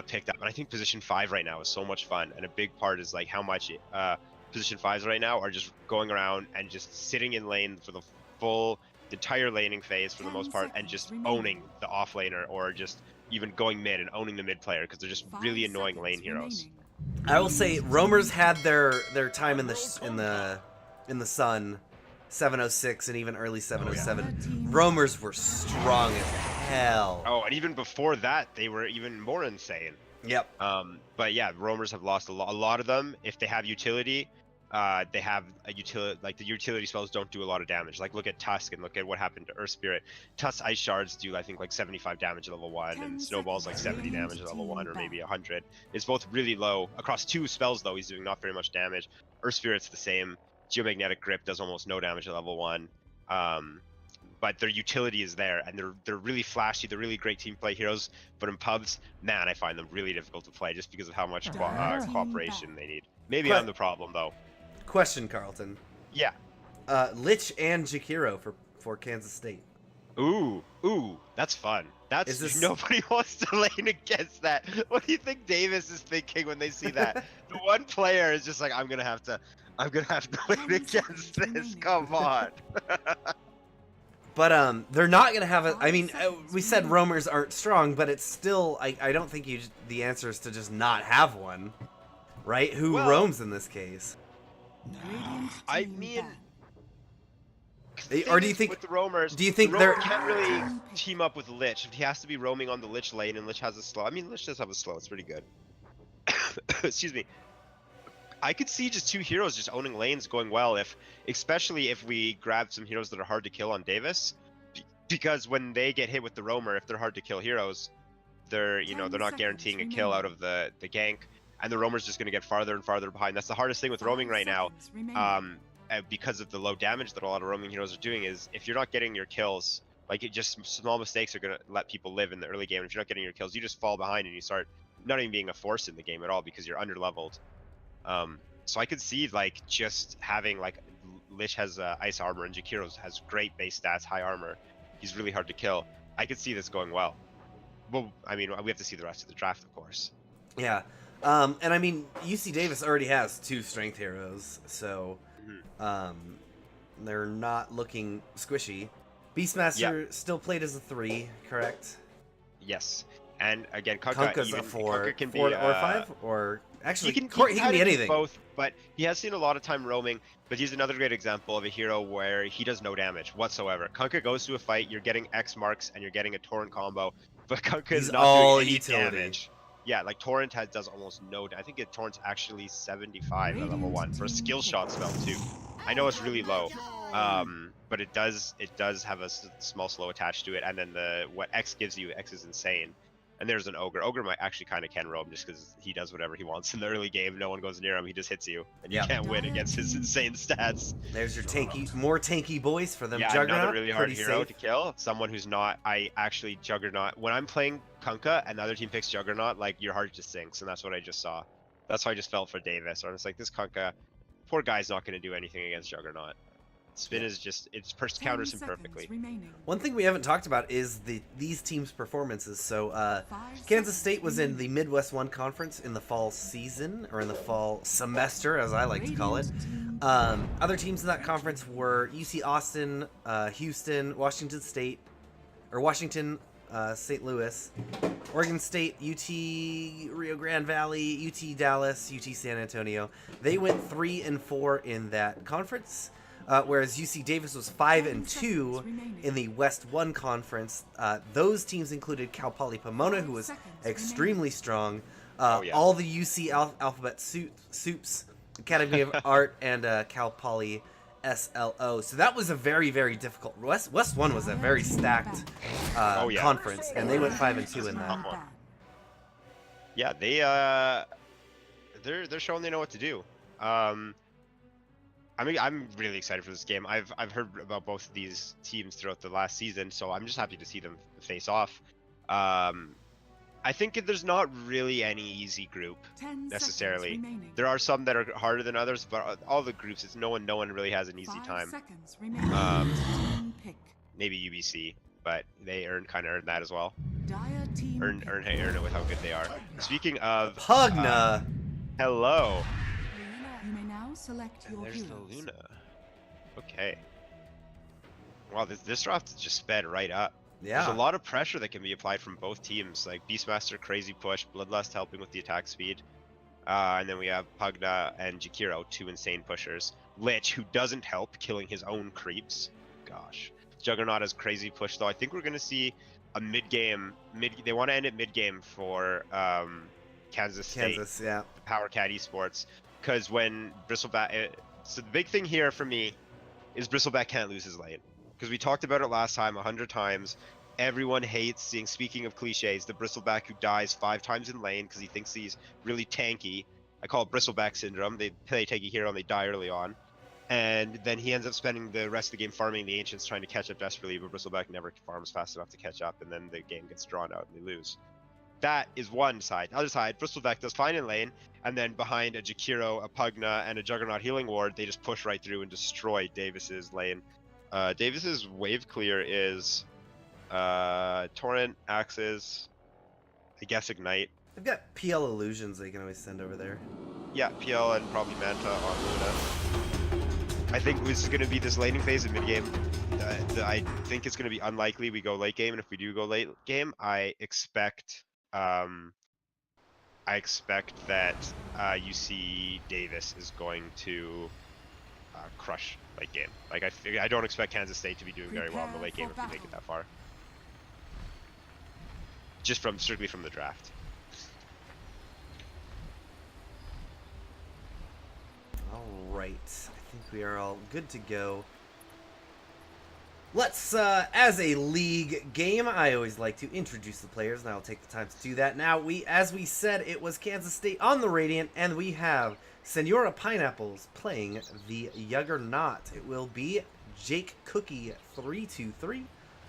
picked up. And I think position 5 right now is so much fun. And a big part is like how much position 5s right now are just going around and just sitting in lane for the entire laning phase for the 10 most part, and seconds just remaining. owning the off laner, or just even going mid and owning the mid player, because they're just 5 really annoying seconds lane heroes. remaining. I will say, roamers had their time in the sun, 706 and even early 707. Roamers were strong as hell. Oh, and even before that, they were even more insane. Yep. But yeah, roamers have lost a lot of them. If they have utility, they have a utility. Like the utility spells don't do a lot of damage. Like look at Tusk and look at what happened to Earth Spirit. Tusk Ice Shards do I think like 75 damage at level 1, 10 and Snowball's like 70 seconds. damage at level 1, or Team maybe back. 100. It's both really low across 2 spells though. He's doing not very much damage. Earth Spirit's the same. Geomagnetic Grip does almost no damage at level 1. But their utility is there, and they're really flashy. They're really great team play heroes. But in pubs, man, I find them really difficult to play just because of how much Team cooperation back. they need. Maybe But- I'm the problem though. Question, Carlton. Yeah. Lich and Jakiro for Kansas State. Ooh, that's fun. Is this- Nobody wants to lane against that. What do you think Davis is thinking when they see that? The one player is just like, I'm gonna have to lane 10 against seconds this. remaining. Come on. But they're not gonna have a. I 5 mean, seconds we said remaining. roamers aren't strong, but it's still. I don't think the answer is to just not have one, right? Who Well- roams in this case? Radiant I team mean, ban. Or do you Thing is, think- with the roamers? do you think the they're- roamer can't really team up with Lich? He has to be roaming on the Lich lane, and Lich has a slow. I mean, Lich does have a slow. It's pretty good. Excuse me. I could see just two heroes just owning lanes going well, especially if we grab some heroes that are hard to kill on Davis, because when they get hit with the roamer, if they're hard to kill heroes, they're 10 they're not guaranteeing a kill out of the gank, and the roamer's just going to get farther and farther behind. That's the hardest thing with roaming right now. Because of the low damage that a lot of roaming heroes are doing, is if you're not getting your kills, like just small mistakes are gonna let people live in the early game. And if you're not getting your kills, you just fall behind and you start not even being a force in the game at all because you're under leveled. So I could see like just having like Lich has ice armor and Jakiro has great base stats, high armor. He's really hard to kill. I could see this going well. Well, I mean, we have to see the rest of the draft, of course. Yeah. And I mean, UC Davis already has 2 strength heroes, so they're not looking squishy. Beastmaster still played as a 3, correct? Yes. And again, Kunkka's a 4. Kunkka can 4 be or 5? Or actually, he he can can kinda be do anything. both, but he has seen a lot of time roaming. But he's another great example of a hero where he does no damage whatsoever. Kunkka goes to a fight, you're getting X marks and you're getting a torrent combo, but Kunkka He's is not all doing any utility. damage. Yeah, like torrent does almost no. I think torrent's actually 75 at level 1 for a skill shot spell too. I know it's really low, but it does have a small slow attached to it, and then what X gives you, X is insane. And there's an ogre. Ogre might actually kind of can roam just because he does whatever he wants in the early game. No one goes near him. He just hits you, and you Yep. can't win against his insane stats. There's your more tanky boys for them. Yeah, Juggernaut, another really hard pretty hero safe. to kill. Someone who's not. I actually Juggernaut. When I'm playing Kunkka and the other team picks Juggernaut, like your heart just sinks, and that's what I just saw. That's how I just felt for Davis. I was like, this Kunkka, poor guy's not going to do anything against Juggernaut. Spin is just counters him perfectly. One thing we haven't talked about is these teams' performances. So, Kansas State was in the Midwest 1 conference in the fall season, or in the fall semester, as I like to call it. Other teams in that conference were UC Austin, Houston, Washington State, or Washington, St. Louis, Oregon State, UT Rio Grande Valley, UT Dallas, UT San Antonio. They went 3-4 in that conference. Whereas UC Davis was 5-2 in the West 1 conference. Those teams included Cal Poly Pomona, who was extremely strong. All the UC Alphabet Soups, Academy of Art, and Cal Poly SLO. So that was a very, very difficult. West 1 was a very stacked conference, and they went 5-2 in that. Yeah, they're showing they know what to do. I mean, I'm really excited for this game. I've heard about both of these teams throughout the last season, so I'm just happy to see them face off. I think there's not really any easy group necessarily. There are some that are harder than others, but all the groups, it's no one really has an easy time. Maybe UBC, but they kind of earned that as well. Earn it with how good they are. Speaking of Pugna. Hello. You may now select your There's the heroes. Luna. Okay. Wow, this draft just sped right up. Yeah. There's a lot of pressure that can be applied from both teams. Like Beastmaster, crazy push, Bloodlust helping with the attack speed. And then we have Pugna and Jakiro, 2 insane pushers. Lich, who doesn't help, killing his own creeps. Gosh. Juggernaut has crazy push, though. I think we're going to see a mid-game. They want to end it mid-game for Kansas State. Yeah. Power Cat Esports. Because when Bristleback... So the big thing here for me is Bristleback can't lose his lane. Because we talked about it last time 100 times. Everyone hates seeing, speaking of cliches, the Bristleback who dies 5 times in lane because he thinks he's really tanky. I call it Bristleback syndrome. They take a hero and they die early on. And then he ends up spending the rest of the game farming the Ancients, trying to catch up desperately, but Bristleback never farms fast enough to catch up, and then the game gets drawn out and they lose. That is one side. The other side, Bristleback does fine in lane, and then behind a Jakiro, a Pugna, and a Juggernaut healing ward, they just push right through and destroy Davis's lane. Davis's wave clear is Torrent, Axes, I guess Ignite. I've got PL illusions they can always send over there. Yeah, PL and probably Manta on Luna. I think this is going to be this laning phase in mid game. I think it's going to be unlikely we go late game, and if we do go late game, I expect that you see Davis is going to crush late game. Like I don't expect Kansas State to be doing very well in the late game if we make it that far. Just strictly from the draft. All right, I think we are all good to go. Let's, as a league game, I always like to introduce the players, and I'll take the time to do that now. As we said, it was Kansas State on the Radiant, and we have Senora Pineapples playing the Juggernaut. It will be Jake Cookie 323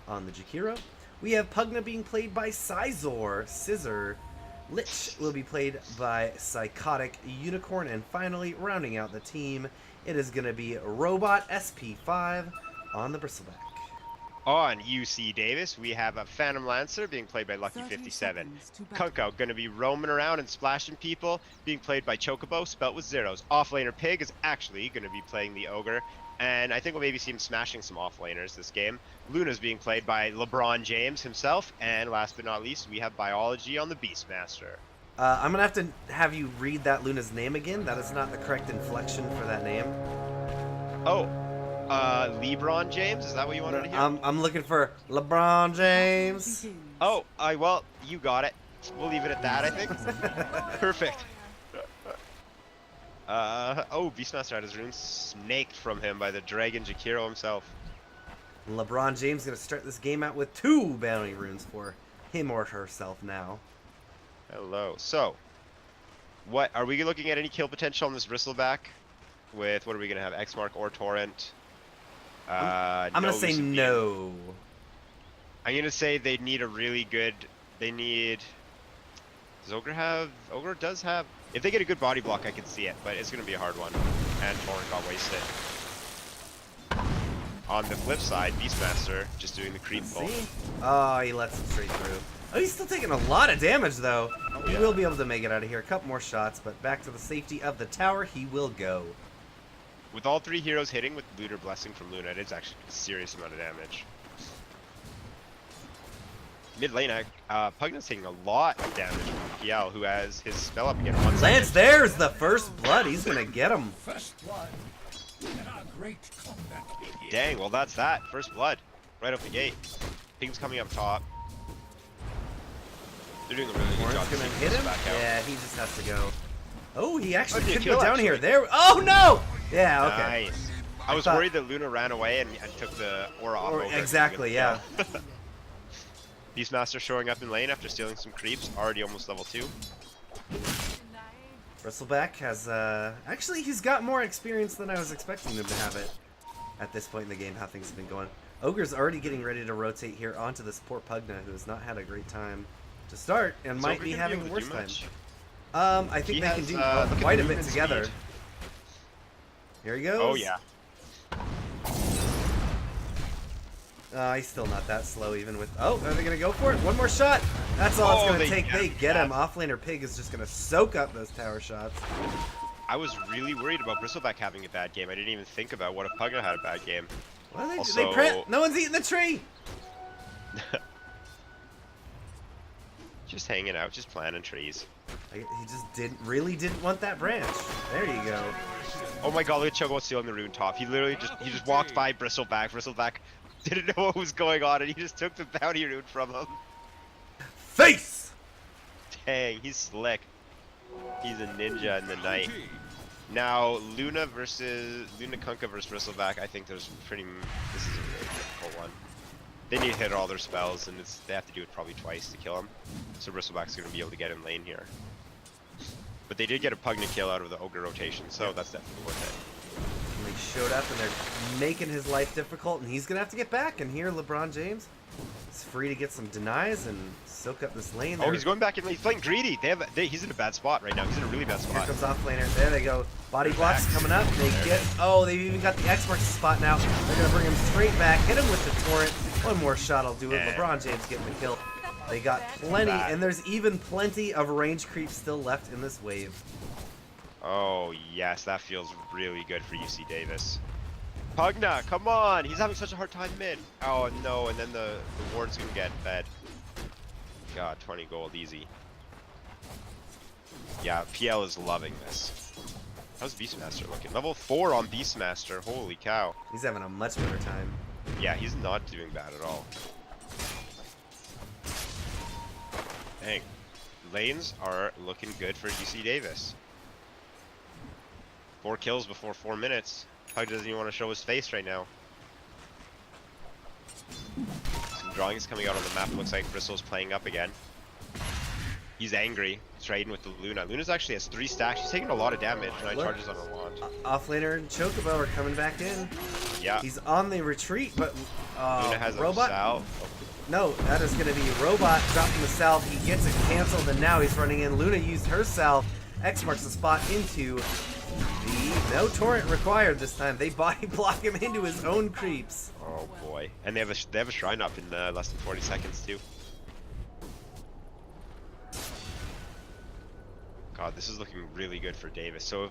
on the Jakiro. We have Pugna being played by Sizor. Scissor Lich will be played by Psychotic Unicorn, and finally, rounding out the team, it is going to be Robot SP5 on the Bristleback. On UC Davis, we have a Phantom Lancer being played by Lucky57. Kunko going to be roaming around and splashing people, being played by Chocobo, spelt with zeros. Offlaner Pig is actually going to be playing the Ogre, and I think we'll maybe see him smashing some offlaners this game. Luna's being played by LeBron James himself, and last but not least, we have Biology on the Beastmaster. I'm going to have you read that Luna's name again. That is not the correct inflection for that name. Oh. LeBron James? Is that what you wanted to hear? I'm looking for LeBron James. Oh, well, you got it. We'll leave it at that, I think. Perfect. Beastmaster had his rune snaked from him by the Dragon Jakiro himself. LeBron James going to start this game out with 2 bounty runes for him or herself now. Hello. So, what are we looking at? Any kill potential on this Bristleback? With what are we going to have? Xmark or Torrent? I'm going to say no. I'm going to say they need a really good... They need... Does Ogre have... Ogre does have... If they get a good body block, I can see it, but it's going to be a hard one. And Torrent got wasted. On the flip side, Beastmaster just doing the creep pull. Oh, he lets him straight through. Oh, he's still taking a lot of damage, though. Oh, He will be able to make it out of here. A couple more shots, but back to the safety of the tower he will go. With all 3 heroes hitting with Looter Blessing from Luna, it is actually a serious amount of damage. Mid lane, Pugna's taking a lot of damage from PL, who has his spell up again. Lance, there's the first blood. He's going to get him. First blood. Great combat. Dang, well that's that. First blood. Right off the gate. Ping's coming up top. They're doing a really good job. Going to hit him? Yeah, he just has to go. Oh, he actually Oh, could kill, go down actually. here. There. Oh, no! Yeah, okay. Nice. I was worried that Luna ran away and took the aura off. Ogre. Exactly, yeah. Beastmaster showing up in lane after stealing some creeps, already almost level 2. Bristleback has, actually, he's got more experience than I was expecting him to have it at this point in the game, how things have been going. Ogre's already getting ready to rotate here onto this poor Pugna, who has not had a great time to start, and might be having a worse time. I think they can do quite a bit together. Speed. Here he goes. Oh, yeah. He's still not that slow even with... Oh, are they going to go for it? One more shot. That's all it's going to take. They get him. Offlaner Pig is just going to soak up those tower shots. I was really worried about Bristleback having a bad game. I didn't even think about what if Pugna had a bad game. What are they Also- No one's eating the tree. Just hanging out, just planting trees. He just really didn't want that branch. There you go. Oh my god, look at Choco stealing the rune top. He literally just walked by Bristleback. Bristleback didn't know what was going on and he just took the bounty rune from him. Face! Dang, he's slick. He's a ninja in the night. Now, Luna Kunka versus Bristleback, I think this is a really difficult one. They need to hit all their spells, and they have to do it probably twice to kill him. So Bristleback's going to be able to get in lane here. But they did get a Pugna kill out of the Ogre rotation, so that's definitely worth it. And they showed up, and they're making his life difficult, and he's going to have to get back. And here, LeBron James He's free to get some denies and soak up this lane. Oh, he's going back in. He's playing greedy. He's in a bad spot right now. He's in a really bad Here spot. comes off laner. There they go. Body blocks coming up. They get. Oh, they've even got the X-Marks spot now. They're gonna bring him straight back. Hit him with the torrent. One more shot will do it. Yeah. LeBron James getting the kill. They got plenty, and there's even plenty of range creep still left in this wave. Oh yes, that feels really good for UC Davis. Pugna, come on! He's having such a hard time mid. Oh no, and then the ward's gonna get fed. God, 20 gold, easy. Yeah, PL is loving this. How's Beastmaster looking? Level 4 on Beastmaster, holy cow. He's having a much better time. Yeah, he's not doing bad at all. Dang. Lanes are looking good for UC Davis. 4 kills before 4 minutes. Pug doesn't even want to show his face right now. Some drawings coming out on the map. Looks like Bristol's playing up again. He's angry. He's trading with the Luna. Luna's actually has 3 stacks. She's taking a lot of damage. 9 charges on her wand. Offlaner and Chocobo are coming back in. Yeah. He's on the retreat, but Luna has Robot. a salve. No, that is going to be Robot dropping the salve. He gets it canceled, and now he's running in. Luna used her salve. X marks the spot into the no torrent required this time. They body block him into his own creeps. Oh boy. And they have a shrine up in less than 40 seconds too. God, this is looking really good for Davis. So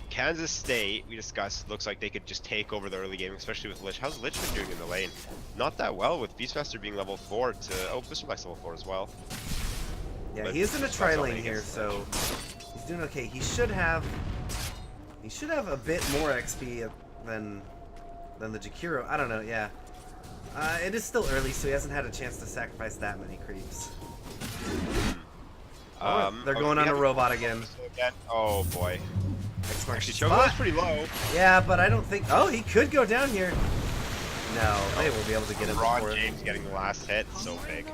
Kansas State, we discussed, looks like they could just take over the early game, especially with Lich. How's Lich been doing in the lane? Not that well, with Beastmaster being level 4 to... Oh, Mr. Black's level 4 as well. Yeah, But he is in a that's tri all lane he here, gets. so he's doing okay. He should have a bit more XP than the Jakiro. I don't know. Yeah, it is still early, so he hasn't had a chance to sacrifice that many creeps. They're going on a robot again. Oh boy. X-Marks Actually, spot. Chocobo's pretty low. Yeah, but I don't think. Oh, he could go down here. No, they will be able to get him Ron before. James getting the last hit, so big.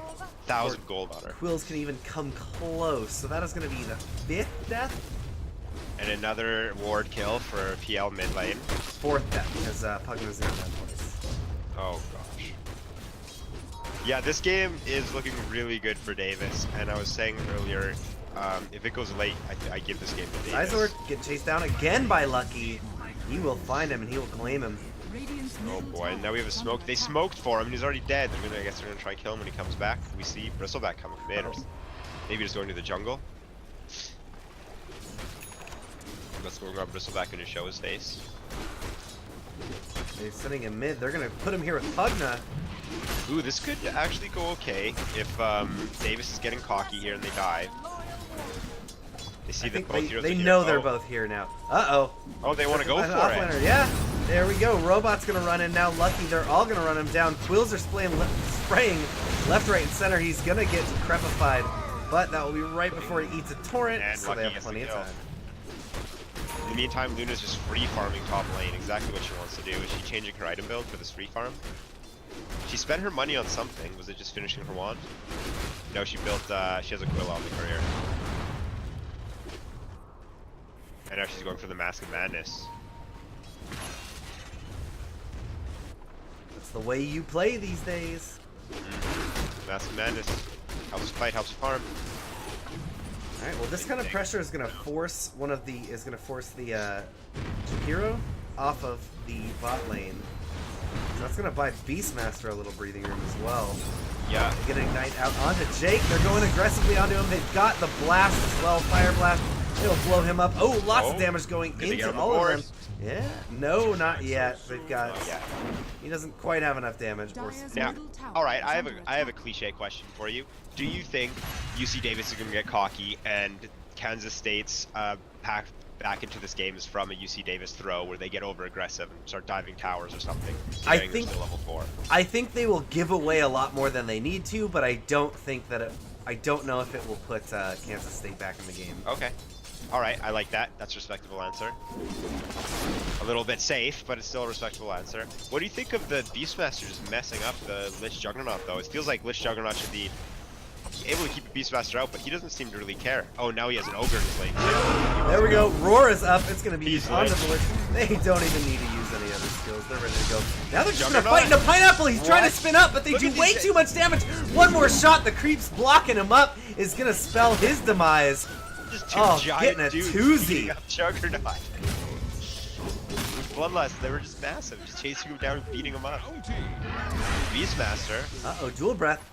1,000 gold on her. Quills can even come close, so that is going to be the 5th death, And another ward kill for PL mid lane. 4th death, because Pugna's in that place. Oh gosh. Yeah, this game is looking really good for Davis, and I was saying earlier, if it goes late, I give this game to Davis. Sizor get chased down again by Lucky. He will find him and he will claim him. Oh boy, and now we have a smoke. They smoked for him and he's already dead. I guess they're gonna try and kill him when he comes back. We see Bristleback coming mid, or maybe just going to the jungle. Let's go grab Bristleback and just show his face. They're sitting in mid. They're gonna put him here with Pugna. Ooh, this could actually go okay if Davis is getting cocky here and they die. They see I that think both heroes they are here. know they're Oh. both here now. Uh-oh. Oh, they want to go An for offlaner. it. Yeah, there we go. Robot's gonna run in now. Lucky, they're all gonna run him down. Quills are spraying left, right, and center. He's gonna get crepified, but that will be right before he eats a torrent, And so Lucky they have gets the plenty of kill. time. In the meantime, Luna's just free farming top lane. Exactly what she wants to do. Is she changing her item build for this free farm? She spent her money on something. Was it just finishing her wand? No, she built. She has a quill on the career. And now she's going for the Mask of Madness. That's the way you play these days. Mask of Madness helps fight, helps farm. All right. Well, this kind of pressure is gonna force the Jakiro off of the bot lane. So that's gonna buy Beastmaster a little breathing room as well. Yeah. They get Ignite out onto Jake. They're going aggressively onto him. They've got the blast as well. Fire blast. It'll blow him up. Oh, lots of damage going Did they get into on the all of board? them. Yeah. No, not yet. They've got. Oh, yeah. He doesn't quite have enough damage. Now, all right. I have a cliche question for you. Do you think UC Davis is going to get cocky and Kansas State's pack back into this game is from a UC Davis throw where they get over aggressive and start diving towers or something? I getting think- to level 4. I think they will give away a lot more than they need to, but I don't think that I don't know if it will put Kansas State back in the game. Okay. All right. I like that. That's a respectable answer. A little bit safe, but it's still a respectable answer. What do you think of the Beastmasters messing up the Lich Juggernaut, though? It feels like Lich Juggernaut should be able to keep the Beastmaster out, but he doesn't seem to really care. Oh, now he has an Ogre in his lane, too. There we go. Roar is up. It's going to be He's on the lit. bullet. They don't even need to use any other skills. They're ready to go. Now they're just gonna Juggernaut. fight into Pineapple. He's trying to What? spin up, but they Look do at way these- too much damage. One more shot, the creep's blocking him up, is gonna spell his demise. Just two Oh, giant getting a dudes toozy. beating up Juggernaut. With Bloodlust, they were just massive, just chasing him down and beating him up. Bounty. Beastmaster. Uh-oh, Dual Breath.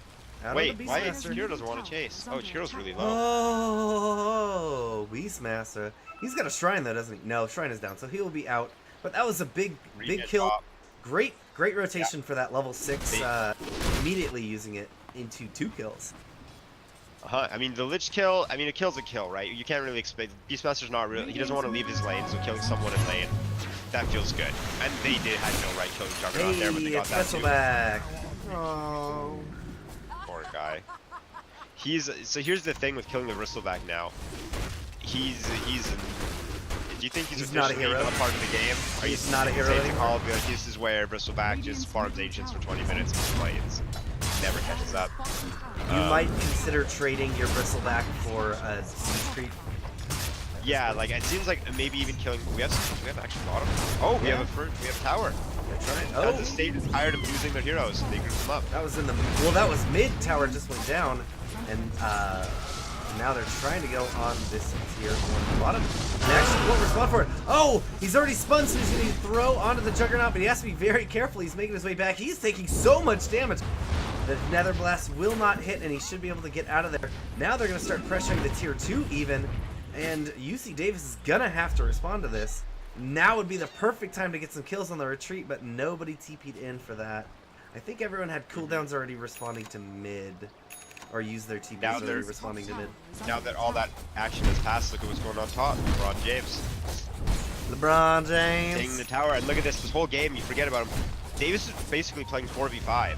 Out Wait, of the why Beastmaster. Chiro doesn't want to chase? Oh, Chiro's really low. Oh, Beastmaster. He's got a shrine though, doesn't he? No, shrine is down, so he will be out. But that was a big Remit kill. top. Great rotation for that level 6. Immediately using it into 2 kills. I mean, the Lich kill, I mean, a kill's a kill, right? You can't really expect. Beastmaster's not really. He doesn't want to leave his lane, so killing someone in lane, that feels good. And they had no right killing Juggernaut there, but they Hey, got it's that too. Wrestleback. Oh. Poor guy. So here's the thing with killing the Bristleback now. Do you think he's not a officially hero? a part of the game? Are He's you not a hero safe to anymore? call, be like, this is where Bristleback just farms ancients for 20 minutes and plays. Never catches up. You might consider trading your Bristleback for a siege creep. Yeah, like it seems like maybe even killing. We have actually bottom. Oh, we Yeah. have a tower. That's right. Oh. Oh, The state is tired of losing their heroes, so they group them up. that was in the that was mid. Tower just went down, and now they're trying to go on this tier on the bottom. And actually won't respond for it. Oh, he's already spun, so he's going to throw onto the Juggernaut, but he has to be very careful. He's making his way back. He's taking so much damage. The Nether Blast will not hit, and he should be able to get out of there. Now they're going to start pressuring the tier 2 even, and UC Davis is going to have to respond to this. Now would be the perfect time to get some kills on the retreat, but nobody TP'd in for that. I think everyone had cooldowns already responding to mid, or used their TPs Now already they're- responding to mid. Now that all that action has passed, look at what's going on top. LeBron James LeBron taking James. the tower, and look at this whole game. You forget about him. Davis is basically playing 4v5.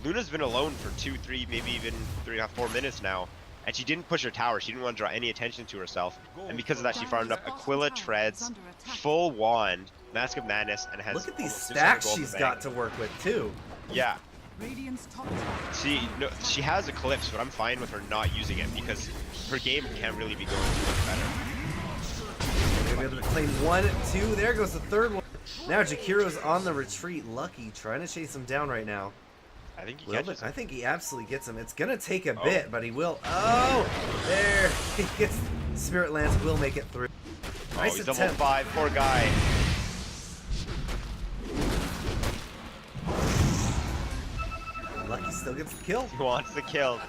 Luna's been alone for 2, 3, maybe even 3.5, 4 minutes now, and she didn't push her tower. She didn't want to draw any attention to herself, and because of that, she farmed up Aquila Treads, full wand, Mask of Madness, and has. Look at these almost 600 stacks gold in she's the got bank. to work with too. Yeah, Radiant's top tower. she has Eclipse, but I'm fine with her not using it because her game can't really be going too much better. They're gonna be able to claim 1, 2. There goes the third one. Now Jakiro's on the retreat. Lucky trying to chase him down right now. I think he Will catches it? I it. think he absolutely gets him. It's gonna take a Oh. bit, but he will. Oh, there he gets. Spirit Lance will make it through. Oh, Nice he's level attempt. 5, poor guy. Lucky still gets the kill. He wants the kill.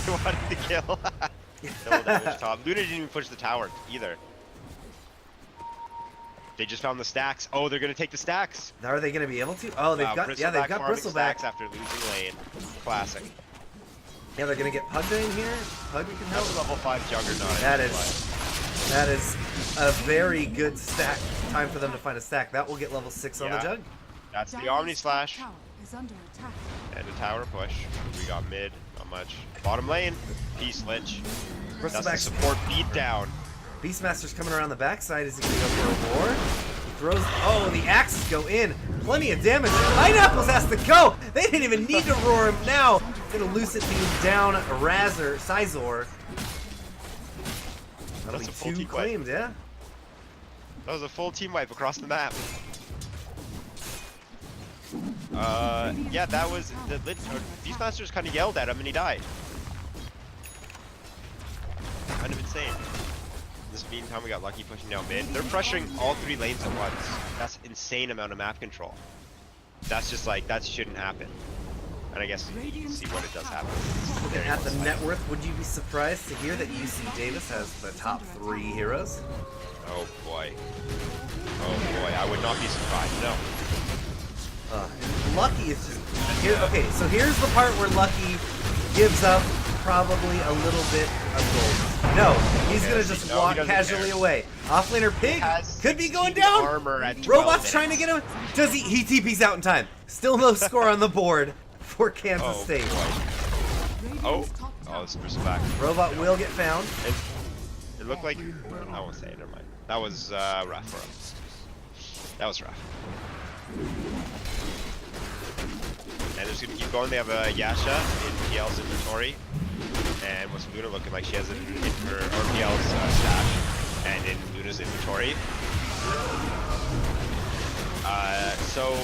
He wanted the kill. Double damage top. Luna didn't even push the tower either. They just found the stacks. Oh, they're gonna take the stacks. Now are they gonna be able to? Oh, they've Wow, got. Yeah, they've Bristleback got farming Bristleback. stacks after losing lane. Classic. Yeah, they're gonna get Pug in here. Pug can help. That's a level 5 Juggernaut. That is a very good stack. Time for them to find a stack. That will get level 6 on the Yeah. jug. That's the Dire's Omni top Slash tower is under attack. and a tower push. We got mid, not much. Bottom lane, Peace Lich. That's the Bristleback's support beat down. Beastmaster's coming around the backside. Is he gonna go for a roar? He throws. Oh, the axes go in. Plenty of damage. Pineapples has to go. They didn't even need to roar him now. Gonna Lucid beam down Razor, Sizor. That'll That's be a full 2 team wipe. claimed, yeah. That was a full team wipe across the map. Yeah, that was the Beastmasters kind of yelled at him and he died. Kind of insane. This meantime, we got Lucky pushing down mid. They're pressuring all 3 lanes at once. That's insane amount of map control. That's just like, that shouldn't happen. And I guess you can see what it does happen. It's Looking very at the one-sided. net worth, would you be surprised to hear that UC Davis has the top 3 heroes? Oh boy. Oh boy, I would not be surprised, no. Lucky is just here. Okay, so here's the part where Lucky gives up probably a little bit of gold. No, he's gonna just No, he walk doesn't casually care. away. Offlaner Pig Has could be going 16 down. armor at 12 Robot's trying to get him. Does he? He TP's out in time. Still no score on the board for Kansas Oh State. boy. Oh, Radiant's top oh, tower this is back. Robot will get found. It looked like, I won't say it, never mind. That was rough for him. That was rough. And they're just gonna keep going. They have a Yasha in PL's inventory. And what's Luna looking like? She has it in her, or PL's stash. And in Luna's inventory. So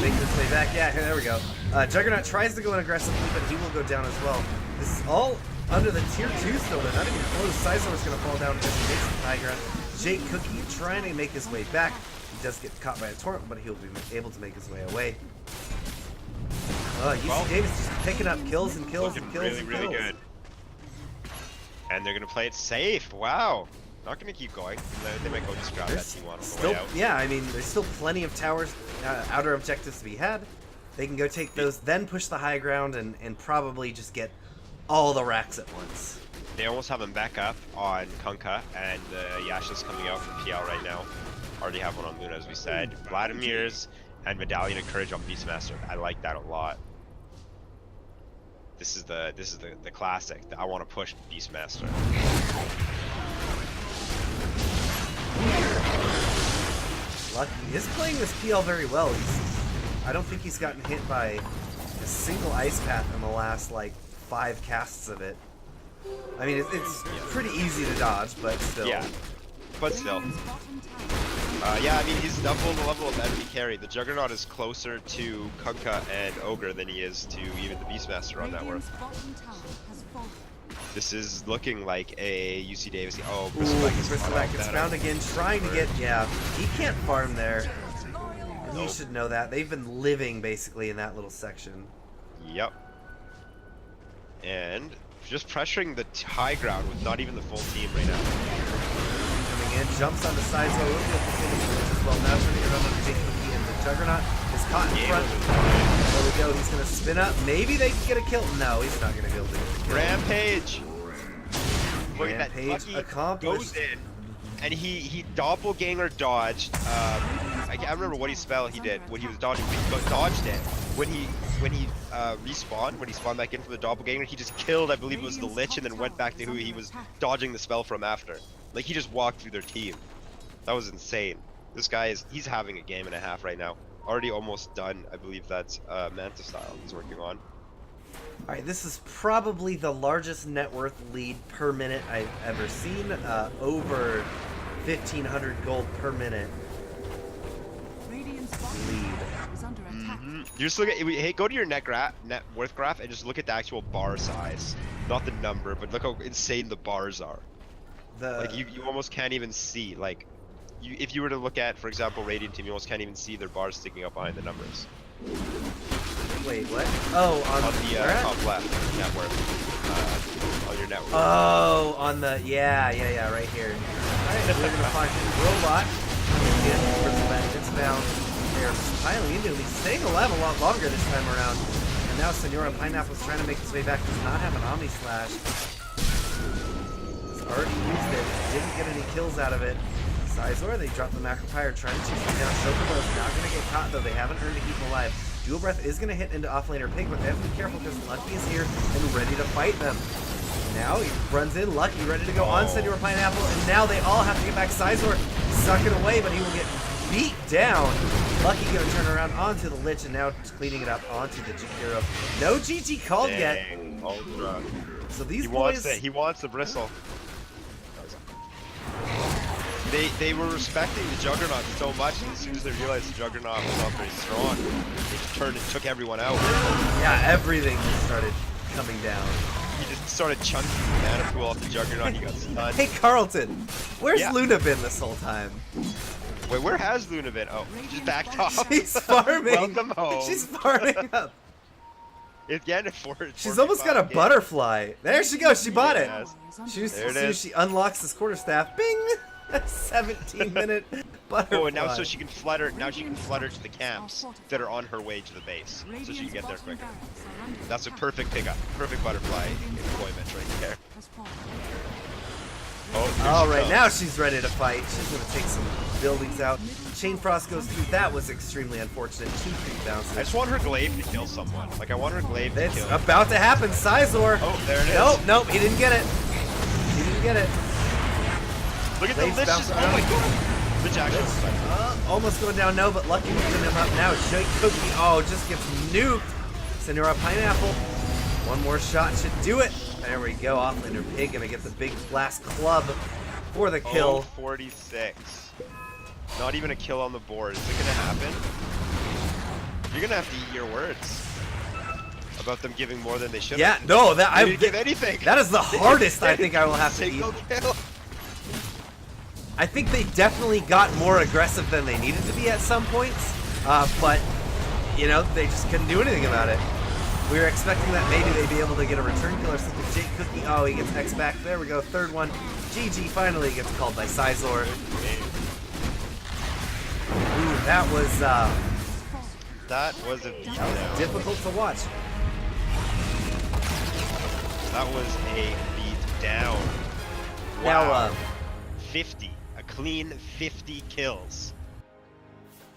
Make this way back. Yeah, there we go. Juggernaut tries to go in aggressively, but he will go down as well. This is all under the tier 2 still. They're not even close. Sizor's going to fall down because he makes the high ground. Jake Cookie trying to make his way back. He does get caught by a torrent, but he'll be able to make his way away. UC Davis just picking up kills and kills and kills really, and really kills. good. And they're gonna play it safe. Wow. Not gonna keep going. They might go just grab that T1 on the way out. Yeah, I mean, there's still plenty of towers, outer objectives to be had. They can go take those, then push the high ground and probably just get all the racks at once. They almost have him back up on Kunkka, and Yasha's coming out from PL right now. Already have one on Luna, as we said. Vladimir's and Medallion of Courage on Beastmaster. I like that a lot. This is the classic. I want to push Beastmaster. Lucky is playing this PL very well. I don't think he's gotten hit by a single ice path in the last like 5 casts of it. I mean, it's pretty easy to dodge, but still. Yeah, but still. Yeah, I mean, he's double the level of enemy carry. The Juggernaut is closer to Kunkka and Ogre than he is to even the Beastmaster on net worth. This is looking like a UC Davis. Oh, Bristleback gets found again, trying to get. Yeah, he can't farm there. And he should know that. They've been living basically in that little section. Yep. And just pressuring the high ground with not even the full team right now. Coming in, jumps on the side, so looking at the finish as well. Now turning around on the Jake Cookie, and the Juggernaut is caught in front. There we go. He's gonna spin up. Maybe they can get a kill. No, he's not gonna be able to get a kill. Rampage. Look at that. Rampage accomplished. Goes in, and he doppelganger dodged. I can't remember what spell he did when he was dodging, but he dodged it. When he respawned, when he spawned back in for the doppelganger, he just killed, I believe it was the Lich, and then went back to who he was dodging the spell from after. Like, he just walked through their team. That was insane. This guy he's having a game and a half right now. Already almost done. I believe that's Manta style he's working on. Alright, this is probably the largest net worth lead per minute I've ever seen. Over 1,500 gold per minute. You just look at, hey, go to your net worth graph and just look at the actual bar size, not the number, but look how insane the bars are. Like you almost can't even see. Like, if you were to look at, for example, Radiant Team, you almost can't even see their bars sticking up behind the numbers. Wait, what? Oh, on the top left, net worth. On your net worth. Oh, on the yeah, right here. Alright, we're gonna find a robot. Gets down. They're piling into him. He's staying alive a lot longer this time around. And now Senora Pineapple's trying to make his way back. Does not have an Omni Slash. He's already used it. Didn't get any kills out of it. Sizor, they dropped the Macropyre, trying to chase him down. Chocobo's not going to get caught, though. They haven't earned to keep him alive. Dual Breath is going to hit into offlaner Pig, but they have to be careful because Lucky is here and ready to fight them. Now he runs in, Lucky ready to go on Senora Pineapple, and now they all have to get back. Sizor sucking away, but he will get beat down. Lucky gonna turn around onto the Lich, and now cleaning it up onto the Jakiro. No GG called yet. Ultra. So these he boys... he wants the bristle. They were respecting the Juggernaut so much, and as soon as they realized the Juggernaut was not very strong, they turned and took everyone out. Yeah, everything just started coming down. He just started chunking the mana pool off the Juggernaut, he got stunned. Hey Carlton, where's Luna been this whole time? Wait, where has Luna been? Oh, she's backed off. She's farming. Welcome home. She's farming up. Again, she's almost got a butterfly. There she goes. She bought it. As soon as she unlocks this quarterstaff, bing! 17-minute butterfly. Oh, and now so she can flutter. Now she can flutter to the camps that are on her way to the base, so she can get there quicker. That's a perfect pickup, perfect butterfly employment right there. Oh, right now she's ready to fight. She's gonna take some buildings out. Chain Frost goes through. That was extremely unfortunate. 2 creep bounces. I just want her glaive to kill someone. Like, I want her glaive to kill. It's about to happen. Sizor. Oh, there it is. Nope, he didn't get it. He didn't get it. Look at the Lich. Oh my god. Lich action. Almost going down, no, but Lucky moving him up now. Jake Cookie, just gets nuked. Senora Pineapple. One more shot should do it. There we go. Offlaner Pig gonna get the big blast club for the kill. 46. Not even a kill on the board. Is it gonna happen? You're gonna have to eat your words about them giving more than they should. Yeah, no, that I didn't give anything. That is the hardest I think I will have to eat. Single kill. I think they definitely got more aggressive than they needed to be at some points, but you know, they just couldn't do anything about it. We were expecting that maybe they'd be able to get a return kill or something. Jake Cookie, oh, he gets X back. There we go, third one. GG finally gets called by Sizor. Ooh, that was a beatdown. difficult to watch. That was a beatdown. Now, Wow. 50. A clean 50 kills.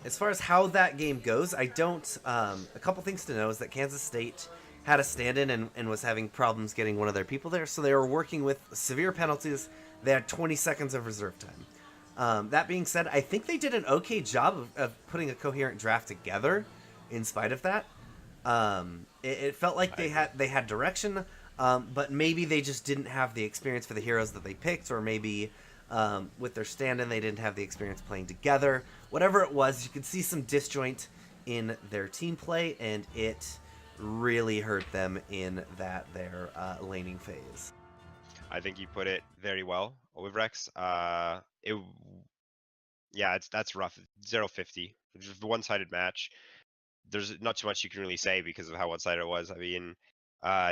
as far as how that game goes, I don't. A couple things to know is that Kansas State had a stand-in and was having problems getting one of their people there, so they were working with severe penalties. They had 20 seconds of reserve time. That being said, I think they did an okay job of putting a coherent draft together. In spite of that, it felt like they had direction, but maybe they just didn't have the experience for the heroes that they picked, or maybe with their stand-in they didn't have the experience playing together. Whatever it was, you could see some disjoint in their team play, and it really hurt them in their laning phase. I think you put it very well, Wivrex. That's rough. 0-50. Just a one-sided match. There's not too much you can really say because of how one-sided it was. I mean,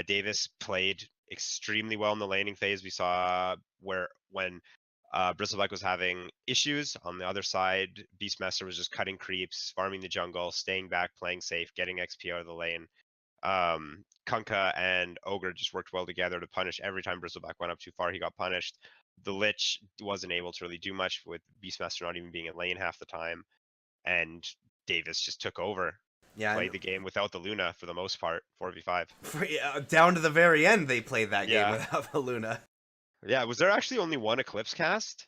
Davis played extremely well in the laning phase. We saw when Bristleback was having issues on the other side, Beastmaster was just cutting creeps, farming the jungle, staying back, playing safe, getting XP out of the lane. Kunkka and Ogre just worked well together to punish every time Bristleback went up too far. He got punished. The Lich wasn't able to really do much with Beastmaster not even being in lane half the time, and Davis just took over. Yeah, played the game without the Luna for the most part, 4v5. Down to the very end, they played that game without the Luna. Yeah, was there actually only one Eclipse cast?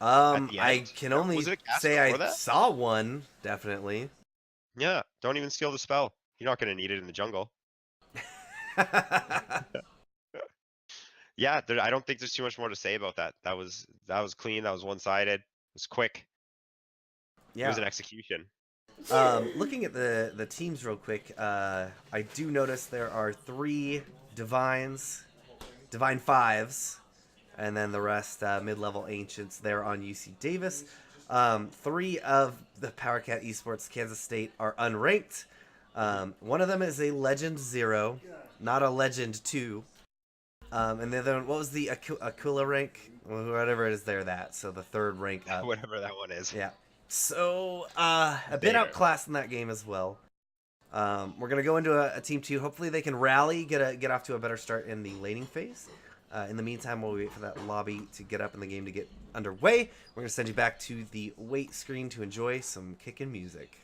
I can only say I that? saw one, definitely. Yeah, don't even steal the spell. You're not going to need it in the jungle. Yeah, I don't think there's too much more to say about that. That was clean. That was one-sided. It was quick. Yeah. It was an execution. Looking at the teams real quick, I do notice there are 3 Divine 5s, and then the rest mid-level Ancients there on UC Davis. 3 of the PowerCat Esports Kansas State are unranked. One of them is a Legend 0, not a Legend 2. And the other one, what was the Aquila rank? Whatever it is there, so the 3rd rank up. Whatever that one is. Yeah. So, a bit outclassed in that game as well. We're going to go into a Team 2. Hopefully they can rally, get off to a better start in the laning phase. In the meantime, while we wait for that lobby to get up and the game to get underway, we're going to send you back to the wait screen to enjoy some kickin' music.